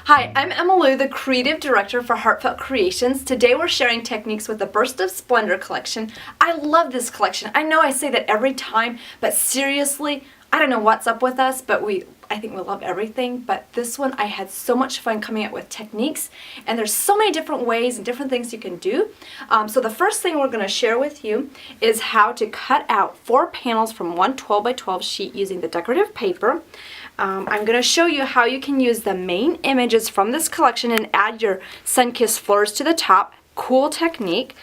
Hi, I'm Emma Lou, the Creative Director for Heartfelt Creations. Today we're sharing techniques with the Burst of Splendor collection. I love this collection. I know I say that every time, but seriously, I don't know what's up with us, but I think we love everything, but this one I had so much fun coming up with techniques, and there's so many different ways and different things you can do. So the first thing we're going to share with you is how to cut out 4 panels from one 12 by 12 sheet using the decorative paper. I'm going to show you how you can use the main images from this collection and add your sun-kissed flowers to the top. Cool technique.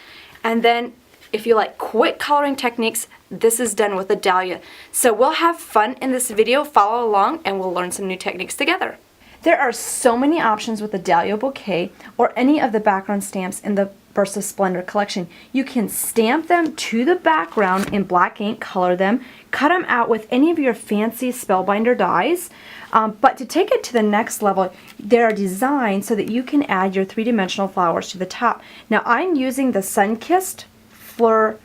And then if you like quick coloring techniques, this is done with a dahlia. So we'll have fun in this video, follow along, and we'll learn some new techniques together. There are so many options with the Dahlia Bouquet or any of the background stamps in the Burst of Splendor collection. You can stamp them to the background in black ink, color them, cut them out with any of your fancy spellbinder dies. But to take it to the next level, they are designed so that you can add your three-dimensional flowers to the top. Now I'm using the sun-kissed flower,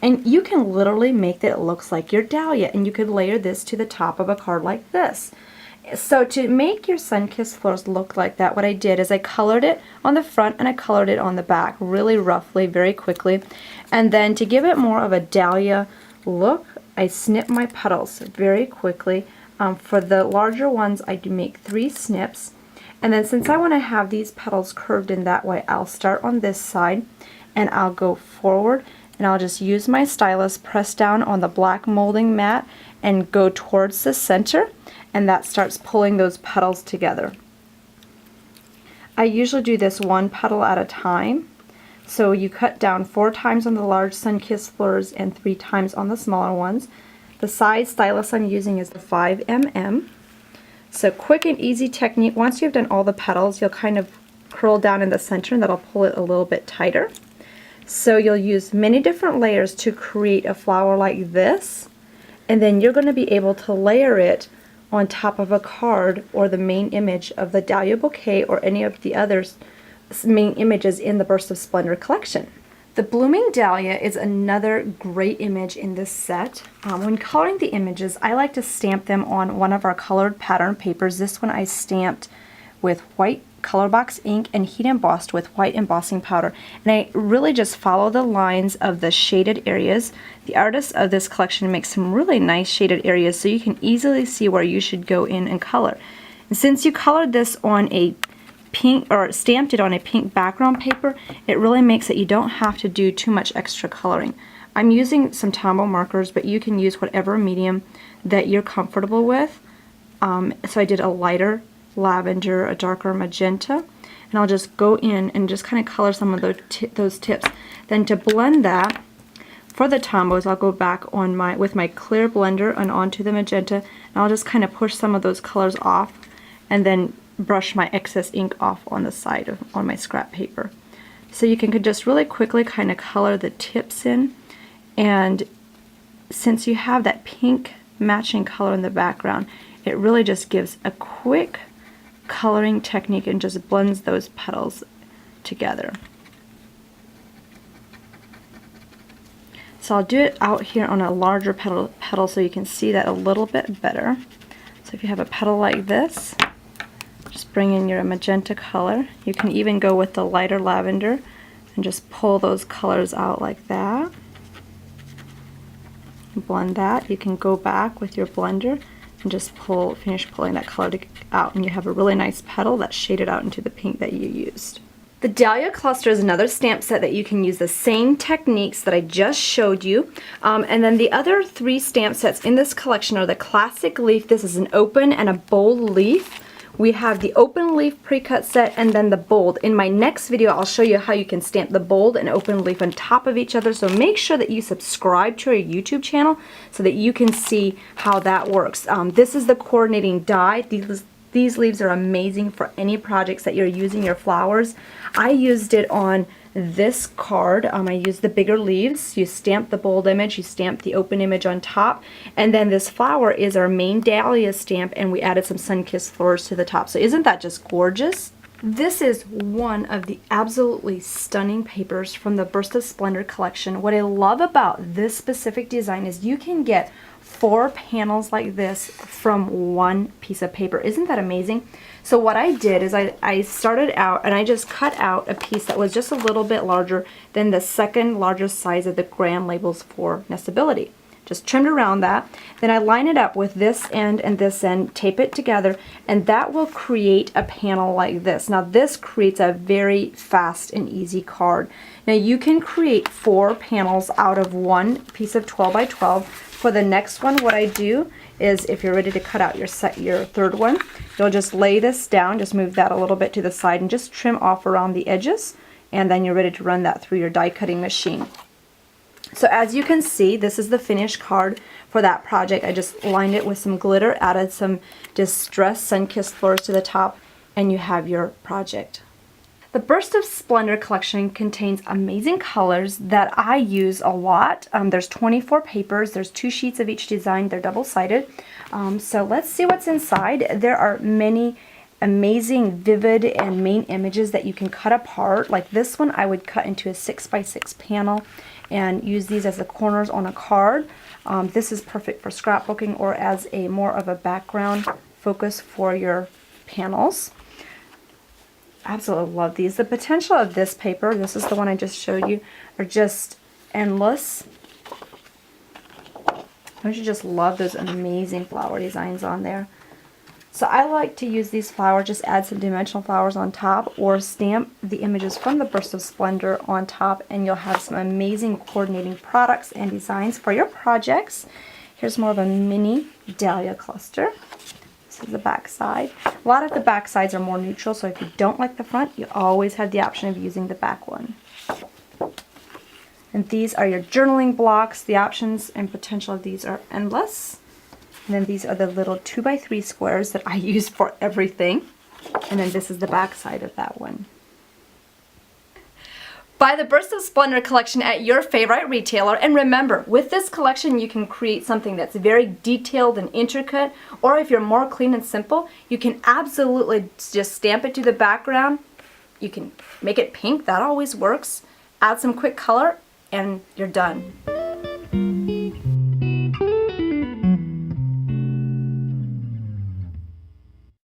and you can literally make that it looks like your dahlia, and you could layer this to the top of a card like this. So to make your sun-kissed flowers look like that, what I did is I colored it on the front and I colored it on the back really roughly, very quickly. And then to give it more of a dahlia look, I snip my petals very quickly. For the larger ones, I do make 3 snips. And then since I want to have these petals curved in that way, I'll start on this side and I'll go forward and I'll just use my stylus, press down on the black molding mat and go towards the center, and that starts pulling those petals together. I usually do this 1 petal at a time. So you cut down 4 times on the large sun-kissed flowers and 3 times on the smaller ones. The size stylus I'm using is the 5mm. So quick and easy technique. Once you've done all the petals, you'll kind of curl down in the center and that'll pull it a little bit tighter. So you'll use many different layers to create a flower like this, and then you're going to be able to layer it on top of a card or the main image of the Dahlia Bouquet or any of the other main images in the Burst of Splendor collection. The blooming dahlia is another great image in this set. When coloring the images, I like to stamp them on one of our colored pattern papers. This one I stamped with white color box ink and heat embossed with white embossing powder, and I really just follow the lines of the shaded areas. The artist of this collection makes some really nice shaded areas so you can easily see where you should go in and color. And since you colored this on a pink or stamped it on a pink background paper, it really makes it you don't have to do too much extra coloring. I'm using some Tombow markers, but you can use whatever medium that you're comfortable with. So I did a lighter lavender, a darker magenta, and I'll just go in and just kind of color some of those tips. Then to blend that, for the Tombows, I'll go back on with my clear blender and onto the magenta, and I'll just kind of push some of those colors off and then brush my excess ink off on the side on my scrap paper. So you can just really quickly kind of color the tips in, and since you have that pink matching color in the background, it really just gives a quick coloring technique and just blends those petals together. So I'll do it out here on a larger petal so you can see that a little bit better. So if you have a petal like this, just bring in your magenta color. You can even go with the lighter lavender and just pull those colors out like that. Blend that. You can go back with your blender and just finish pulling that color out, and you have a really nice petal that's shaded out into the pink that you used. The Dahlia Cluster is another stamp set that you can use the same techniques that I just showed you. And then the other 3 stamp sets in this collection are the classic leaf. This is an open and a bold leaf. We have the open leaf pre-cut set and then the bold. In my next video, I'll show you how you can stamp the bold and open leaf on top of each other. So make sure that you subscribe to our YouTube channel so that you can see how that works. This is the coordinating die. These leaves are amazing for any projects that you're using your flowers. I used it on this card. I used the bigger leaves. You stamp the bold image, you stamp the open image on top, and then this flower is our main dahlia stamp, and we added some sun-kissed flowers to the top. So isn't that just gorgeous? This is one of the absolutely stunning papers from the Burst of Splendor collection. What I love about this specific design is you can get 4 panels like this from one piece of paper. Isn't that amazing? So what I did is I started out and I just cut out a piece that was just a little bit larger than the second largest size of the grand labels for nestability. Just trimmed around that. Then I line it up with this end and this end, tape it together, and that will create a panel like this. Now this creates a very fast and easy card. Now you can create 4 panels out of one piece of 12 by 12. For the next one, what I do is, if you're ready to cut out your third one, you'll just lay this down, just move that a little bit to the side and just trim off around the edges, and then you're ready to run that through your die cutting machine. So as you can see, this is the finished card for that project. I just lined it with some glitter, added some distressed sun-kissed flowers to the top, and you have your project. The Burst of Splendor collection contains amazing colors that I use a lot. There's 24 papers, there's 2 sheets of each design, they're double-sided. So let's see what's inside. There are many amazing vivid and main images that you can cut apart. Like this one I would cut into a 6 by 6 panel and use these as the corners on a card. This is perfect for scrapbooking or as a more of a background focus for your panels. Absolutely love these. The potential of this paper, this is the one I just showed you, are just endless. Don't you just love those amazing flower designs on there? So I like to use these flowers, just add some dimensional flowers on top, or stamp the images from the Burst of Splendor on top, and you'll have some amazing coordinating products and designs for your projects. Here's more of a mini Dahlia cluster. This is the back side. A lot of the back sides are more neutral, so if you don't like the front, you always have the option of using the back one. And these are your journaling blocks. The options and potential of these are endless. And then these are the little 2 by 3 squares that I use for everything. And then this is the back side of that one. Buy the Burst of Splendor collection at your favorite retailer, and remember, with this collection you can create something that's very detailed and intricate, or if you're more clean and simple, you can absolutely just stamp it to the background. You can make it pink, that always works. Add some quick color and you're done.